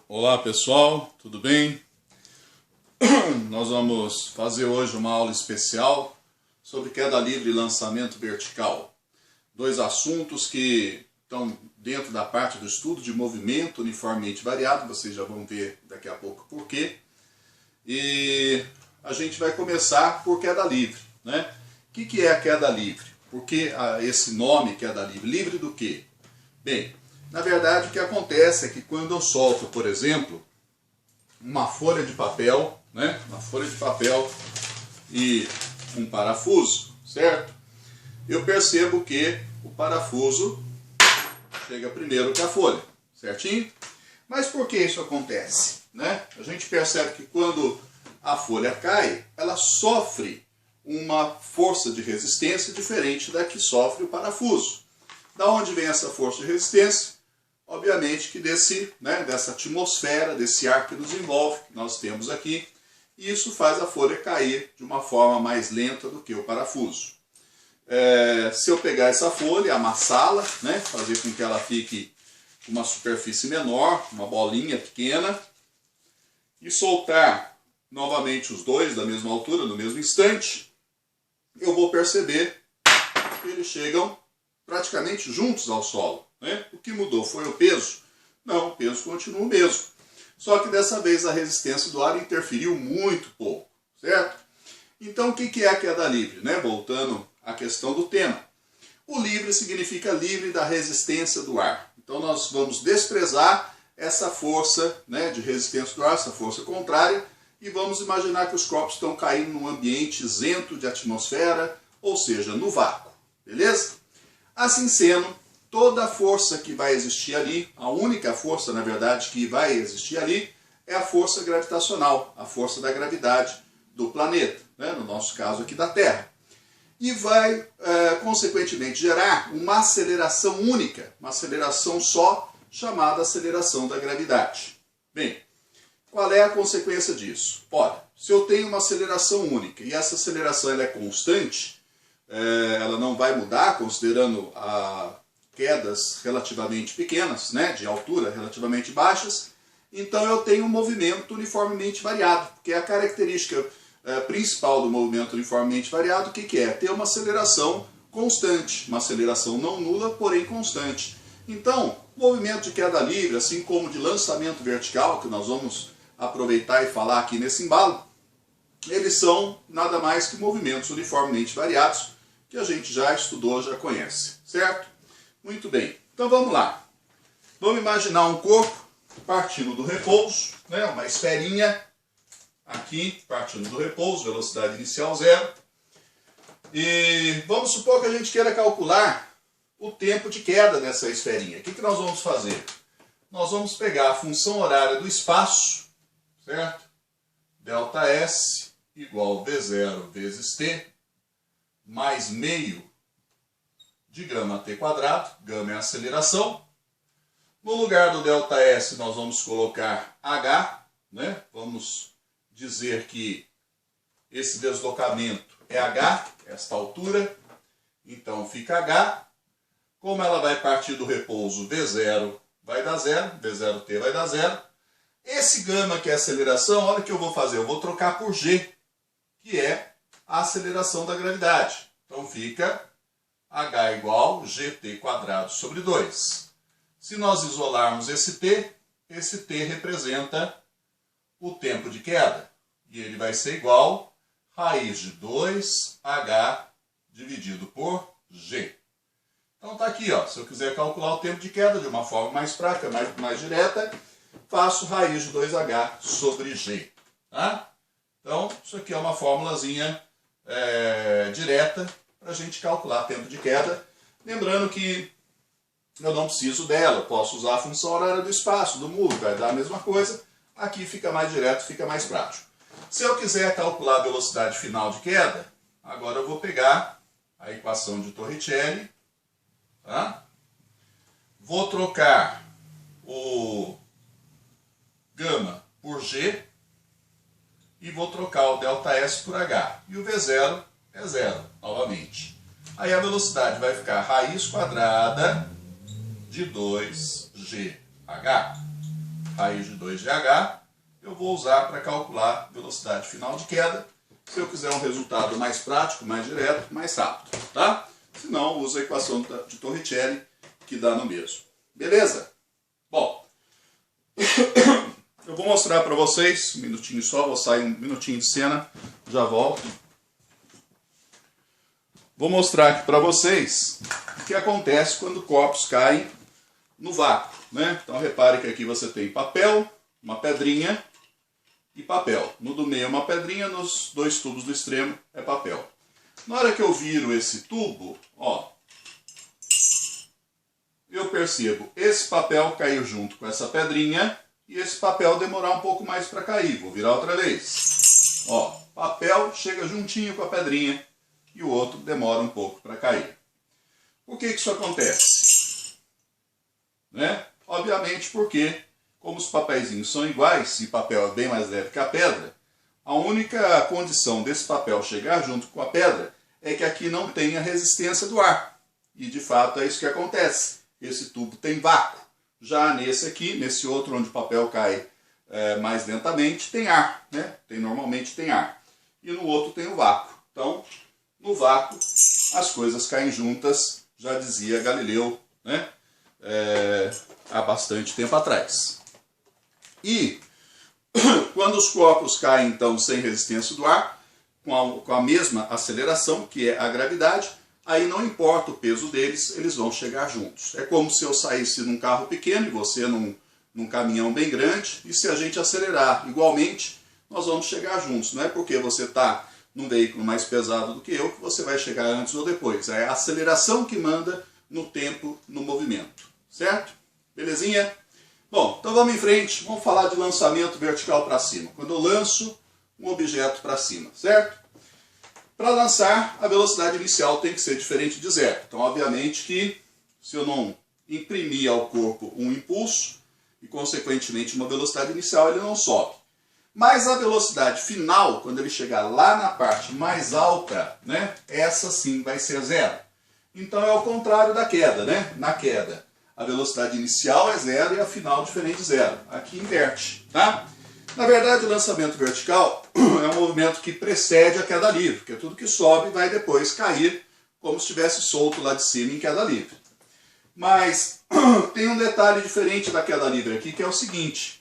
Olá pessoal, tudo bem? Nós vamos fazer hoje uma aula especial sobre queda livre e lançamento vertical. Dois assuntos que estão dentro da parte do estudo de movimento uniformemente variado, vocês já vão ver daqui a pouco por quê. E a gente vai começar por queda livre, né? O que é a queda livre? Por que esse nome queda livre? Livre do quê? Bem, na verdade o que acontece é que quando eu solto, por exemplo, uma folha de papel, né? Uma folha de papel e um parafuso, certo? Eu percebo que o parafuso chega primeiro que a folha, certinho? Mas por que isso acontece, né? A gente percebe que quando a folha cai, ela sofre uma força de resistência diferente da que sofre o parafuso. Da onde vem essa força de resistência? Obviamente que dessa atmosfera, desse ar que nos envolve, que nós temos aqui, e isso faz a folha cair de uma forma mais lenta do que o parafuso. Se eu pegar essa folha, amassá-la, né, fazer com que ela fique com uma superfície menor, uma bolinha pequena, e soltar novamente os dois da mesma altura, no mesmo instante, eu vou perceber que eles chegam praticamente juntos ao solo, né? O que mudou foi o peso? Não, o peso continua o mesmo. Só que dessa vez a resistência do ar interferiu muito pouco, certo? Então o que é a queda livre, né? Voltando à questão do tema. O livre significa livre da resistência do ar. Então nós vamos desprezar essa força, né, de resistência do ar, essa força contrária, e vamos imaginar que os corpos estão caindo num ambiente isento de atmosfera, ou seja, no vácuo, beleza? Assim sendo, toda a força que vai existir ali, a única força, na verdade, que vai existir ali, é a força gravitacional, a força da gravidade do planeta, né? No nosso caso aqui da Terra. E vai, consequentemente, gerar uma aceleração única, uma aceleração só, chamada aceleração da gravidade. Bem, qual é a consequência disso? Ora, se eu tenho uma aceleração única e essa aceleração ela é constante, ela não vai mudar, considerando quedas relativamente pequenas, né, de altura relativamente baixas, então eu tenho um movimento uniformemente variado, porque a característica principal do movimento uniformemente variado, o que é? Ter uma aceleração constante, uma aceleração não nula, porém constante. Então, o movimento de queda livre, assim como de lançamento vertical, que nós vamos aproveitar e falar aqui nesse embalo, eles são nada mais que movimentos uniformemente variados, que a gente já estudou, já conhece, certo? Muito bem, então vamos lá. Vamos imaginar um corpo partindo do repouso, né, uma esferinha aqui, partindo do repouso, velocidade inicial 0. E vamos supor que a gente queira calcular o tempo de queda dessa esferinha. O que nós vamos fazer? Nós vamos pegar a função horária do espaço, certo? Δs igual V0 vezes t, mais meio de gama t quadrado, gama é a aceleração. No lugar do ΔS nós vamos colocar h, né? Vamos dizer que esse deslocamento é h, esta altura, então fica h. Como ela vai partir do repouso, V0 vai dar 0, V0t vai dar 0. Esse gama, que é a aceleração, olha o que eu vou fazer, eu vou trocar por g, que é a aceleração da gravidade. Então fica h igual gt quadrado sobre 2. Se nós isolarmos esse t representa o tempo de queda. E ele vai ser igual a raiz de 2h dividido por g. Então está aqui, ó, se eu quiser calcular o tempo de queda de uma forma mais prática, mais direta, faço raiz de 2h sobre g. Tá? Então, isso aqui é uma formulazinha direta para a gente calcular o tempo de queda. Lembrando que eu não preciso dela, eu posso usar a função horária do espaço, do muro, vai dar a mesma coisa. Aqui fica mais direto, fica mais prático. Se eu quiser calcular a velocidade final de queda, agora eu vou pegar a equação de Torricelli, tá? Vou trocar o gama por g e vou trocar o ΔS por h. E o V0 é 0, novamente. Aí a velocidade vai ficar raiz quadrada de 2gh. raiz de 2GH, eu vou usar para calcular velocidade final de queda. Se eu quiser um resultado mais prático, mais direto, mais rápido, tá? Se não, uso a equação de Torricelli, que dá no mesmo. Beleza? Bom, eu vou mostrar para vocês, um minutinho só, vou sair um minutinho de cena, já volto. Vou mostrar aqui para vocês o que acontece quando corpos caem no vácuo, né? Então repare que aqui você tem papel, uma pedrinha e papel. No do meio é uma pedrinha, nos dois tubos do extremo é papel. Na hora que eu viro esse tubo, ó, eu percebo esse papel cair junto com essa pedrinha e esse papel demorar um pouco mais para cair. Vou virar outra vez. Ó, papel chega juntinho com a pedrinha e o outro demora um pouco para cair. Por que isso acontece? Né? Obviamente porque, como os papeizinhos são iguais e papel é bem mais leve que a pedra, a única condição desse papel chegar junto com a pedra é que aqui não tenha resistência do ar. E de fato é isso que acontece. Esse tubo tem vácuo. Já nesse aqui, nesse outro onde o papel cai mais lentamente, tem ar, né? Normalmente tem ar. E no outro tem o vácuo. Então, no vácuo, as coisas caem juntas, já dizia Galileu, né? Há bastante tempo atrás. E quando os corpos caem, então, sem resistência do ar, com a mesma aceleração, que é a gravidade, aí não importa o peso deles, eles vão chegar juntos. É como se eu saísse num carro pequeno e você num caminhão bem grande, e se a gente acelerar igualmente, nós vamos chegar juntos. Não é porque você está num veículo mais pesado do que eu que você vai chegar antes ou depois. É a aceleração que manda no tempo, no movimento. Certo? Belezinha? Bom, então vamos em frente. Vamos falar de lançamento vertical para cima. Quando eu lanço um objeto para cima, certo? Para lançar, a velocidade inicial tem que ser diferente de zero. Então, obviamente que se eu não imprimir ao corpo um impulso e, consequentemente, uma velocidade inicial, ele não sobe. Mas a velocidade final, quando ele chegar lá na parte mais alta, né, essa sim vai ser zero. Então é o contrário da queda, né? Na queda, a velocidade inicial é zero e a final diferente de zero. Aqui inverte, tá? Na verdade, o lançamento vertical é um movimento que precede a queda livre, porque tudo que sobe vai depois cair como se estivesse solto lá de cima em queda livre. Mas tem um detalhe diferente da queda livre aqui, que é o seguinte.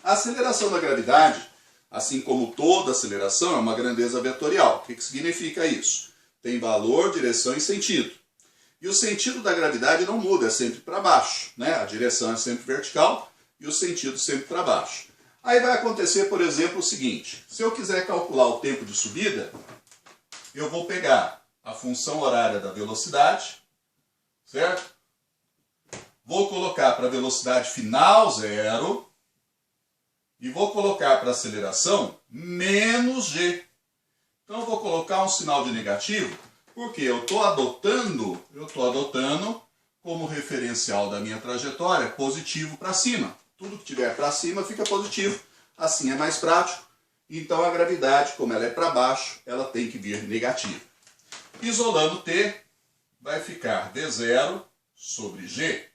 A aceleração da gravidade, assim como toda aceleração, é uma grandeza vetorial. O que significa isso? Tem valor, direção e sentido. E o sentido da gravidade não muda, é sempre para baixo, né? A direção é sempre vertical e o sentido sempre para baixo. Aí vai acontecer, por exemplo, o seguinte. Se eu quiser calcular o tempo de subida, eu vou pegar a função horária da velocidade, certo? Vou colocar para a velocidade final zero e vou colocar para a aceleração menos g. Então eu vou colocar um sinal de negativo, porque eu estou adotando como referencial da minha trajetória positivo para cima. Tudo que tiver para cima fica positivo, assim é mais prático. Então a gravidade, como ela é para baixo, ela tem que vir negativa. Isolando t, vai ficar d0 sobre g.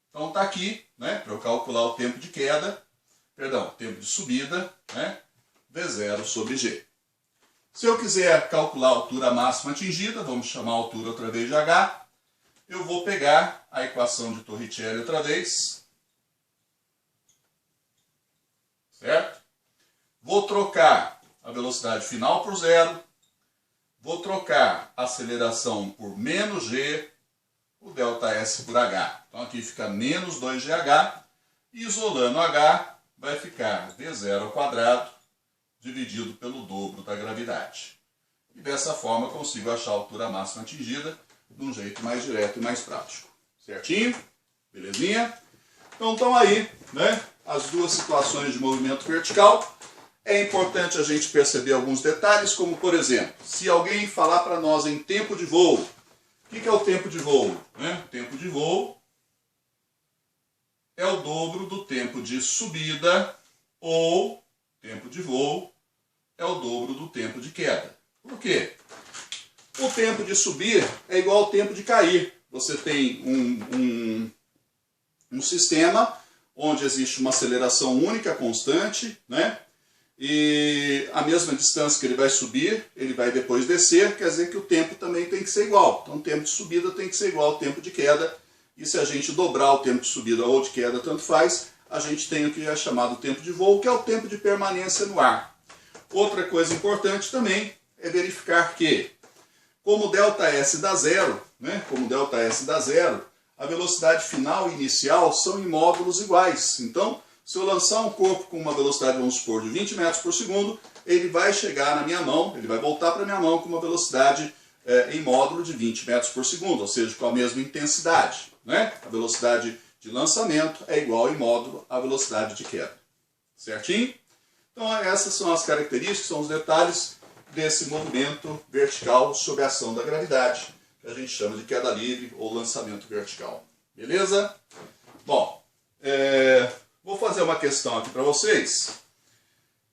Então está aqui, né, para eu calcular o tempo de queda, tempo de subida, né, d0 sobre g. Se eu quiser calcular a altura máxima atingida, vamos chamar a altura outra vez de h, eu vou pegar a equação de Torricelli outra vez, certo? Vou trocar a velocidade final por zero, vou trocar a aceleração por menos g, o ΔS por h. Então aqui fica menos 2GH, e isolando h, vai ficar d0 ao quadrado dividido pelo dobro da gravidade. E dessa forma eu consigo achar a altura máxima atingida de um jeito mais direto e mais prático. Certinho? Belezinha? Então estão aí, né, as duas situações de movimento vertical. É importante a gente perceber alguns detalhes, como por exemplo, se alguém falar para nós em tempo de voo, o que é o tempo de voo? O tempo de voo é o dobro do tempo de subida, ou tempo de voo é o dobro do tempo de queda. Por quê? O tempo de subir é igual ao tempo de cair. Você tem um sistema onde existe uma aceleração única, constante, né? E a mesma distância que ele vai subir, ele vai depois descer, quer dizer que o tempo também tem que ser igual. Então o tempo de subida tem que ser igual ao tempo de queda, e se a gente dobrar o tempo de subida ou de queda, tanto faz, a gente tem o que é chamado tempo de voo, que é o tempo de permanência no ar. Outra coisa importante também é verificar que, como ΔS dá zero, né? Como ΔS dá zero, a velocidade final e inicial são em módulos iguais. Então, se eu lançar um corpo com uma velocidade, vamos supor, de 20 metros por segundo, ele vai chegar na minha mão, ele vai voltar para a minha mão com uma velocidade em módulo de 20 metros por segundo, ou seja, com a mesma intensidade, né? A velocidade de lançamento é igual em módulo à velocidade de queda. Certinho? Então, essas são as características, são os detalhes desse movimento vertical sob a ação da gravidade, que a gente chama de queda livre ou lançamento vertical. Beleza? Bom, vou fazer uma questão aqui para vocês.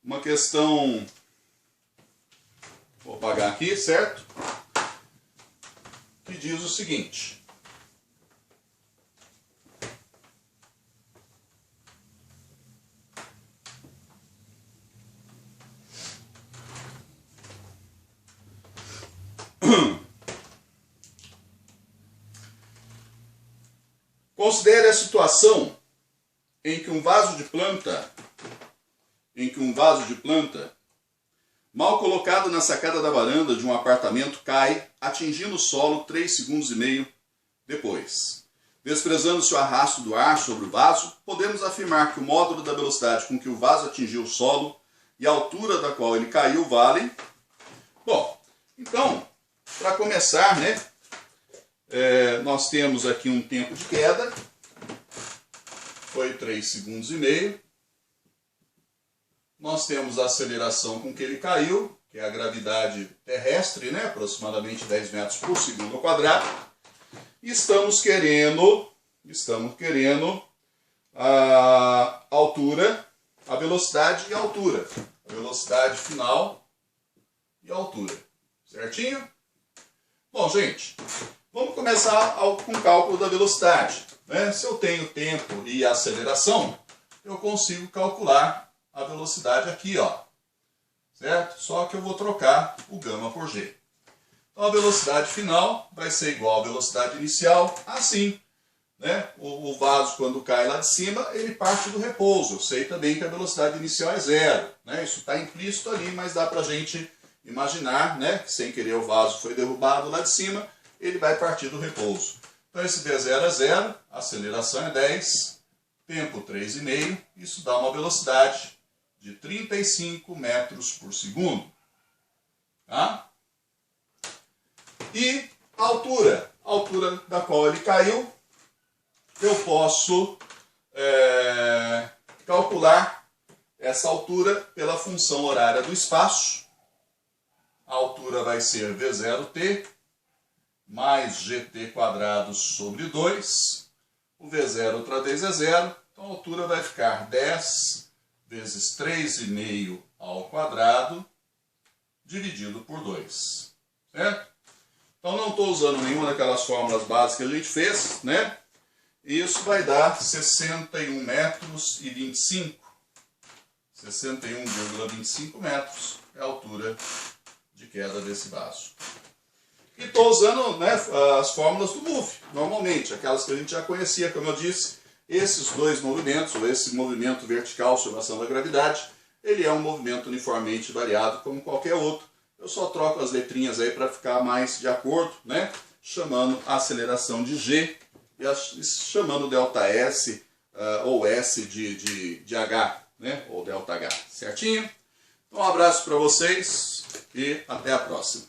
Uma questão... Vou apagar aqui, certo? Que diz o seguinte... Considere a situação em que um vaso de planta, mal colocado na sacada da varanda de um apartamento, cai, atingindo o solo 3,5 segundos depois. Desprezando-se o arrasto do ar sobre o vaso, podemos afirmar que o módulo da velocidade com que o vaso atingiu o solo e a altura da qual ele caiu valem... Bom, então, para começar, né? Nós temos aqui um tempo de queda, foi 3,5 segundos. Nós temos a aceleração com que ele caiu, que é a gravidade terrestre, né, aproximadamente 10 metros por segundo ao quadrado. E estamos querendo a altura, a velocidade e a altura. A velocidade final e a altura. Certinho? Bom, gente... Vamos começar com o cálculo da velocidade, né? Se eu tenho tempo e aceleração, eu consigo calcular a velocidade aqui, ó, certo? Só que eu vou trocar o gama por g. Então a velocidade final vai ser igual à velocidade inicial, assim, né? O vaso, quando cai lá de cima, ele parte do repouso. Eu sei também que a velocidade inicial é zero, né? Isso está implícito ali, mas dá para a gente imaginar, né, que sem querer o vaso foi derrubado lá de cima, ele vai partir do repouso. Então esse V0 é 0, a aceleração é 10, tempo 3,5, isso dá uma velocidade de 35 metros por segundo. Tá? E a altura da qual ele caiu, eu posso calcular essa altura pela função horária do espaço. A altura vai ser V0t mais gt quadrado sobre 2. O V0 outra vez é 0, então a altura vai ficar 10 vezes 3,5 ao quadrado dividido por 2. Certo? Então não estou usando nenhuma daquelas fórmulas básicas que a gente fez, né? E isso vai dar 61 metros e 25. 61,25 metros é a altura de queda desse vaso. E estou usando, né, as fórmulas do MUV, normalmente, aquelas que a gente já conhecia, como eu disse, esses dois movimentos, ou esse movimento vertical sob a ação da gravidade, ele é um movimento uniformemente variado como qualquer outro. Eu só troco as letrinhas aí para ficar mais de acordo, né, chamando a aceleração de G e chamando ΔS ou S de H, né, ou ΔH, certinho? Então um abraço para vocês e até a próxima.